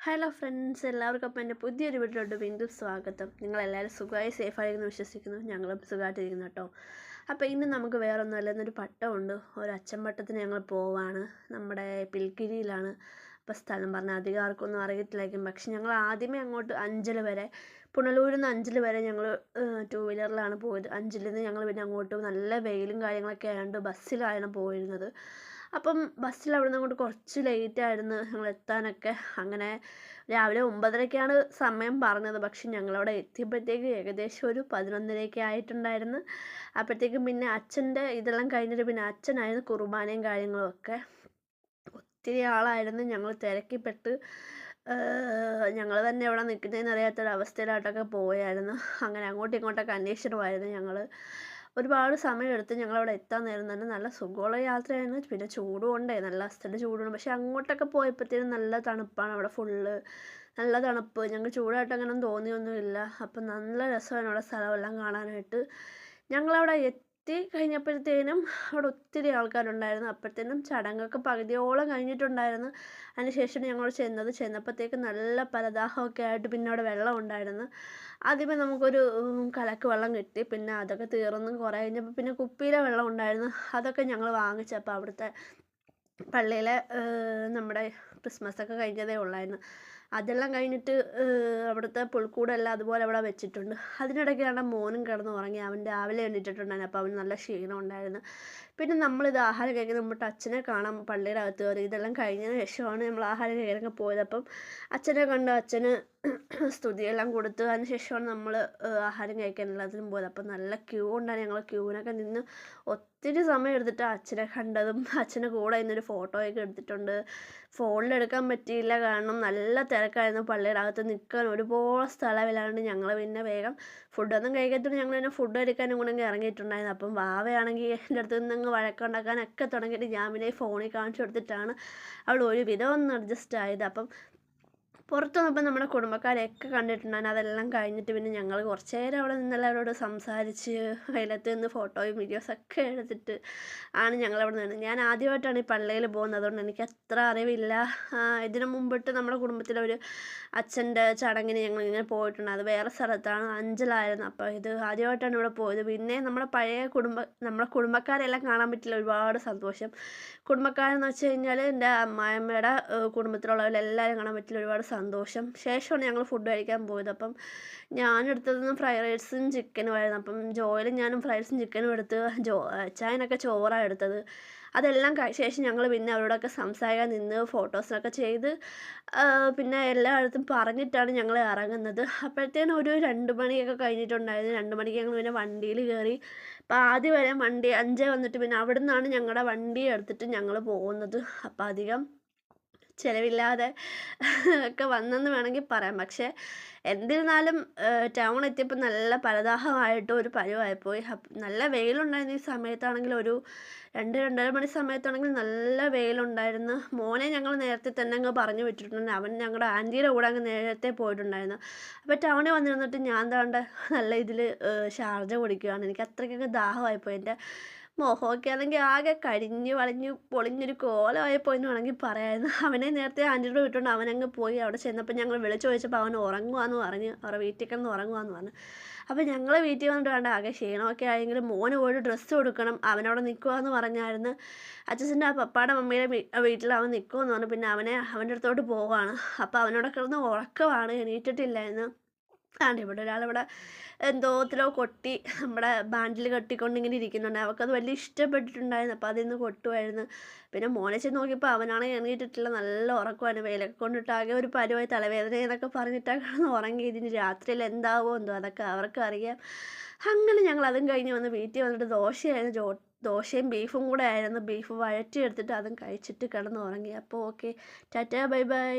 Hello friends, എല്ലാവർക്കും എൻ്റെ പുതിയൊരു വീട്ടിലോട്ട് വീണ്ടും സ്വാഗതം. നിങ്ങളെല്ലാവരും സുഖമായി സേഫായിരിക്കുന്നു വിശ്വസിക്കുന്നു. ഞങ്ങളും സുഖമായിട്ടിരിക്കുന്നു കേട്ടോ. അപ്പോൾ ഇന്ന് നമുക്ക് വേറെ ഒന്നുമല്ല, ഇന്നൊരു പട്ടമുണ്ട്. ഒരു അച്ചൻ പട്ടത്തിന് ഞങ്ങൾ പോവാണ്. നമ്മുടെ പിൽക്കിരിയിലാണ്. അപ്പോൾ സ്ഥലം പറഞ്ഞാൽ അധികം ആർക്കൊന്നും അറിയത്തില്ലായിരിക്കും. പക്ഷെ ഞങ്ങൾ ആദ്യമേ അങ്ങോട്ട് അഞ്ചൽ വരെ, പുനലൂരിൽ നിന്ന് അഞ്ചൽ വരെ ഞങ്ങൾ 2 വീലറിലാണ് പോയത്. അഞ്ചലിൽ നിന്ന് ഞങ്ങൾ പിന്നെ അങ്ങോട്ട് നല്ല വെയിലും കാര്യങ്ങളൊക്കെ ആയതുകൊണ്ട് ബസ്സിലാണ് പോയിരുന്നത്. അപ്പം ബസ്സിൽ അവിടെ നിന്ന് അങ്ങോട്ട് കുറച്ച് ലേറ്റായിരുന്നു ഞങ്ങൾ എത്താനൊക്കെ. അങ്ങനെ രാവിലെ 9:30ക്കാണ് സമയം പറഞ്ഞത്. പക്ഷെ ഞങ്ങളവിടെ എത്തിയപ്പോഴത്തേക്ക് ഏകദേശം ഒരു 11:30 ആയിട്ടുണ്ടായിരുന്നു. അപ്പോഴത്തേക്കും പിന്നെ അച്ഛൻ്റെ ഇതെല്ലാം കഴിഞ്ഞിട്ട് പിന്നെ അച്ഛനായിരുന്നു കുർബാനയും കാര്യങ്ങളും ഒക്കെ. ഒത്തിരി ആളായിരുന്നു. ഞങ്ങൾ തിരക്കിപ്പെട്ട് ഞങ്ങൾ തന്നെ എവിടെ നിൽക്കുന്നതെന്ന് അറിയാത്തൊരവസ്ഥയിലോട്ടൊക്കെ പോയായിരുന്നു. അങ്ങനെ അങ്ങോട്ടും ഇങ്ങോട്ടൊക്കെ അന്വേഷിച്ചിട്ടുമായിരുന്നു ഞങ്ങൾ. ഒരുപാട് സമയമെടുത്ത് ഞങ്ങളവിടെ എത്താൻ നേരം തന്നെ. നല്ല സുഖമുള്ള യാത്രയായിരുന്നു. പിന്നെ ചൂടും ഉണ്ടേ, നല്ല അസ്ഥിയുടെ ചൂടുണ്ട്. പക്ഷെ അങ്ങോട്ടൊക്കെ പോയപ്പോഴത്തേനും നല്ല തണുപ്പാണ് അവിടെ ഫുള്ള്. നല്ല തണുപ്പ്. ഞങ്ങൾക്ക് ചൂടായിട്ട് അങ്ങനെയൊന്നും തോന്നിയൊന്നുമില്ല. അപ്പം നല്ല രസമാണ് അവിടെ സ്ഥലമെല്ലാം കാണാനായിട്ട്. ഞങ്ങളവിടെ എത്തി കഴിഞ്ഞപ്പോഴത്തേനും അവിടെ ഒത്തിരി ആൾക്കാരുണ്ടായിരുന്നു. അപ്പോഴത്തേനും ചടങ്ങൊക്കെ പകുതിയോളം കഴിഞ്ഞിട്ടുണ്ടായിരുന്നു. അതിനുശേഷം ഞങ്ങൾ ചെന്നപ്പോഴത്തേക്ക് നല്ല പലദാഹമൊക്കെ ആയിട്ട് പിന്നെ അവിടെ വെള്ളം ഉണ്ടായിരുന്നു. ആദ്യമേ നമുക്കൊരു കലക്ക് വെള്ളം കിട്ടി. പിന്നെ അതൊക്കെ തീർന്ന് കുറേ കഴിഞ്ഞപ്പോൾ പിന്നെ കുപ്പിയിലെ വെള്ളം ഉണ്ടായിരുന്നു. അതൊക്കെ ഞങ്ങൾ വാങ്ങിച്ചപ്പോൾ അവിടുത്തെ പള്ളിയിലെ നമ്മുടെ ക്രിസ്മസൊക്കെ കഴിഞ്ഞതേ ഉള്ളായിരുന്നു. അതെല്ലാം കഴിഞ്ഞിട്ട് അവിടുത്തെ പുൽക്കൂടെല്ലാം അതുപോലെ അവിടെ വെച്ചിട്ടുണ്ട്. അതിനിടയ്ക്കാണ് മോനും കിടന്ന് ഉറങ്ങി. അവൻ രാവിലെ എണീറ്റിട്ടുണ്ടായിരുന്നു. അപ്പോൾ അവന് നല്ല ക്ഷീണം ഉണ്ടായിരുന്നു. പിന്നെ നമ്മളിത് ആഹാരം കഴിക്കുന്ന മുമ്പ് അച്ഛനെ കാണാൻ പള്ളിയുടെ അകത്ത് കയറി. ഇതെല്ലാം കഴിഞ്ഞതിന് ശേഷമാണ് നമ്മൾ ആഹാരം കഴിക്കാനൊക്കെ പോയത്. അപ്പം അച്ഛനെ കണ്ടു. അച്ഛന് സ്തുതിയെല്ലാം കൊടുത്ത് അതിന് ശേഷമാണ് നമ്മൾ ആഹാരം കഴിക്കാൻ എല്ലാത്തിനും പോയത്. അപ്പം നല്ല ക്യൂ ഉണ്ടായിരുന്നു. ഞങ്ങൾ ക്യൂവിനൊക്കെ നിന്ന് ഒത്തിരി സമയം എടുത്തിട്ടാണ് അച്ഛനെ കണ്ടതും. അച്ഛൻ്റെ കൂടെ ഇന്നൊരു ഫോട്ടോയൊക്കെ എടുത്തിട്ടുണ്ട്. ഫോണിലെടുക്കാൻ പറ്റിയില്ല, കാരണം നല്ല തിരക്കായിരുന്നു. പള്ളിയുടെ അകത്ത് നിൽക്കാൻ ഒരുപാട് സ്ഥലമില്ലാണ്ട് ഞങ്ങൾ പിന്നെ വേഗം ഫുഡൊന്നും കഴിക്കാത്തതുകൊണ്ട് ഞങ്ങൾ പിന്നെ ഫുഡ് കഴിക്കാനും കൂടെ ഇറങ്ങിയിട്ടുണ്ടായിരുന്നു. അപ്പം വാവയാണെങ്കിൽ എൻ്റെ അടുത്ത് നിന്ന് വഴക്കുണ്ടാക്കാനൊക്കെ തുടങ്ങിയിട്ട് ഞാൻ പിന്നെ ഫോണിൽ കാണിച്ചു കൊടുത്തിട്ടാണ് അവൾ ഒരുവിധം ഒന്ന് അഡ്ജസ്റ്റ് ആയത്. അപ്പം പുറത്ത് വന്നപ്പോൾ നമ്മുടെ കുടുംബക്കാരെയൊക്കെ കണ്ടിട്ടുണ്ടായിരുന്നു. അതെല്ലാം കഴിഞ്ഞിട്ട് പിന്നെ ഞങ്ങൾ കുറച്ച് നേരം അവിടെ നിന്നെല്ലാവരോട് സംസാരിച്ച് വെയിലത്ത് നിന്ന് ഫോട്ടോയും വീഡിയോസൊക്കെ എടുത്തിട്ട് ആണ് ഞങ്ങളവിടെ നിന്ന്. ഞാൻ ആദ്യമായിട്ടാണ് ഈ പള്ളിയിൽ പോകുന്നത്. അതുകൊണ്ട് എനിക്ക് അത്ര അറിവില്ല. ഇതിനു മുമ്പിട്ട് നമ്മുടെ കുടുംബത്തിലെ ഒരു അച്ഛൻ്റെ ചടങ്ങിന് ഞങ്ങളിങ്ങനെ പോയിട്ടുണ്ട്. അത് വേറെ സ്ഥലത്താണ്, അഞ്ചലായിരുന്നു. അപ്പോൾ ഇത് ആദ്യമായിട്ടാണ് ഇവിടെ പോയത്. പിന്നെ നമ്മുടെ നമ്മുടെ കുടുംബക്കാരെല്ലാം കാണാൻ പറ്റില്ല. ഒരുപാട് സന്തോഷം. കുടുംബക്കാരെന്ന് വെച്ച് കഴിഞ്ഞാൽ എൻ്റെ അമ്മായിയമ്മയുടെ കുടുംബത്തിലുള്ളവരെല്ലാവരും കാണാൻ പറ്റില്ല. ഒരുപാട് സന്തോഷം. ശേഷമാണ് ഞങ്ങൾ ഫുഡ് കഴിക്കാൻ പോയത്. അപ്പം ഞാനെടുത്തത് ഫ്രൈഡ് റൈസും ചിക്കനും ആയിരുന്നു. അപ്പം ജോയിലും ഞാനും ഫ്രൈഡ് റൈസും ചിക്കനും എടുത്ത് അച്ചായനൊക്കെ ചോറാണ് എടുത്തത്. അതെല്ലാം ശേഷം ഞങ്ങൾ പിന്നെ അവരോടൊക്കെ സംസാരിക്കാൻ നിന്ന് ഫോട്ടോസിനൊക്കെ ചെയ്ത് പിന്നെ എല്ലായിടത്തും പറഞ്ഞിട്ടാണ് ഞങ്ങൾ ഇറങ്ങുന്നത്. അപ്പോഴത്തേനും ഒരു 2 മണിയൊക്കെ കഴിഞ്ഞിട്ടുണ്ടായിരുന്നു. 2 മണിക്ക് ഞങ്ങൾ പിന്നെ വണ്ടിയിൽ കയറി. അപ്പോൾ ആദ്യം വരെ വണ്ടി 5 വന്നിട്ട് പിന്നെ അവിടെ നിന്നാണ് ഞങ്ങളുടെ വണ്ടി എടുത്തിട്ട് ഞങ്ങൾ പോകുന്നത്. അപ്പോൾ അധികം ചിലവില്ലാതെ ഒക്കെ വന്നെന്ന് വേണമെങ്കിൽ പറയാം. പക്ഷേ എന്നിരുന്നാലും ടൗൺ എത്തിയപ്പോൾ നല്ല പലദാഹമായിട്ട് ഒരു പരുവായിപ്പോയി. നല്ല വെയിലുണ്ടായിരുന്നു. ഈ സമയത്താണെങ്കിൽ ഒരു 2-2:30 മണി സമയത്താണെങ്കിൽ നല്ല വെയിലുണ്ടായിരുന്നു. മോനെ ഞങ്ങൾ നേരത്തെ തന്നെ അങ്ങ് പറഞ്ഞു വിട്ടിട്ടുണ്ട്. അവൻ ഞങ്ങളുടെ ആൻറ്റിയുടെ കൂടെ അങ്ങ് നേരത്തെ പോയിട്ടുണ്ടായിരുന്നു. അപ്പോൾ ടൗണിൽ വന്നിരുന്നിട്ട് ഞാൻ ദാണ്ടെ നല്ല ഇതിൽ ഷാർജ കുടിക്കുകയാണ്. എനിക്ക് അത്രയ്ക്കൊക്കെ ദാഹമായിപ്പോയി. എൻ്റെ മുഖമൊക്കെ ആണെങ്കിൽ ആകെ കരിഞ്ഞ് വളഞ്ഞ് പൊളിഞ്ഞൊരു കോലമായിപ്പോയി എന്ന് വേണമെങ്കിൽ പറയാമായിരുന്നു. അവനെ നേരത്തെ ആൻറ്റിയുടെ വിട്ടുകൊണ്ട് അവനങ്ങ് പോയി. അവിടെ ചെന്നപ്പോൾ ഞങ്ങൾ വിളിച്ചു ചോദിച്ചപ്പോൾ അവൻ ഉറങ്ങുകയെന്ന് പറഞ്ഞ്, അവരുടെ വീട്ടിൽ കിടന്ന് ഉറങ്ങുകയെന്ന് പറഞ്ഞു. അപ്പോൾ ഞങ്ങൾ വീട്ടിൽ വന്നിട്ട് വേണ്ട ആകെ ക്ഷീണമൊക്കെ ആയെങ്കിലും മോന് പോയിട്ട് ഡ്രസ്സ് കൊടുക്കണം, അവനവിടെ നിൽക്കുകയെന്ന് പറഞ്ഞായിരുന്നു. അച്ഛൻ്റെ പപ്പായുടെ മമ്മിയുടെ വീട്ടിൽ അവൻ നിൽക്കുമെന്ന് പറഞ്ഞു. പിന്നെ അവൻ്റെ അടുത്തോട്ട് പോവുകയാണ്. അപ്പോൾ അവനോട് കിടന്ന് ഉറക്കമാണ്, എണീറ്റിട്ടില്ലായിരുന്നു. ഇവിടെ ഒരാളിവിടെ എന്തോത്തിലോ കൊട്ടി നമ്മുടെ ബാൻഡിൽ കെട്ടിക്കൊണ്ട് ഇങ്ങനെ ഇരിക്കുന്നുണ്ട്. അവൾക്കത് വലിയ ഇഷ്ടപ്പെട്ടിട്ടുണ്ടായിരുന്നു. അപ്പോൾ അതിൽ നിന്ന് കൊട്ടുമായിരുന്നു. പിന്നെ മോനെ ചെന്ന് നോക്കിയപ്പോൾ അവനാണെങ്കിൽ എണീറ്റിട്ടില്ല, നല്ല ഉറക്കമാണ്. വെയിലൊക്കെ കൊണ്ടിട്ട് ആകെ ഒരു പരുവായി, തലവേദന എന്നൊക്കെ പറഞ്ഞിട്ടാണ് കിടന്ന് ഉറങ്ങി. ഇതിന് രാത്രിയിൽ എന്താവോ എന്തോ, അതൊക്കെ അവർക്ക് അറിയാം. അങ്ങനെ ഞങ്ങൾ അതും കഴിഞ്ഞ് വന്ന് വീട്ടിൽ വന്നിട്ട് ദോശയും ബീഫും കൂടെ ആയിരുന്നു. ബീഫ് വഴറ്റി എടുത്തിട്ട് അതും കഴിച്ചിട്ട് കിടന്ന് ഉറങ്ങി. അപ്പോൾ ഓക്കെ, ടാറ്റാ, ബൈ ബൈ.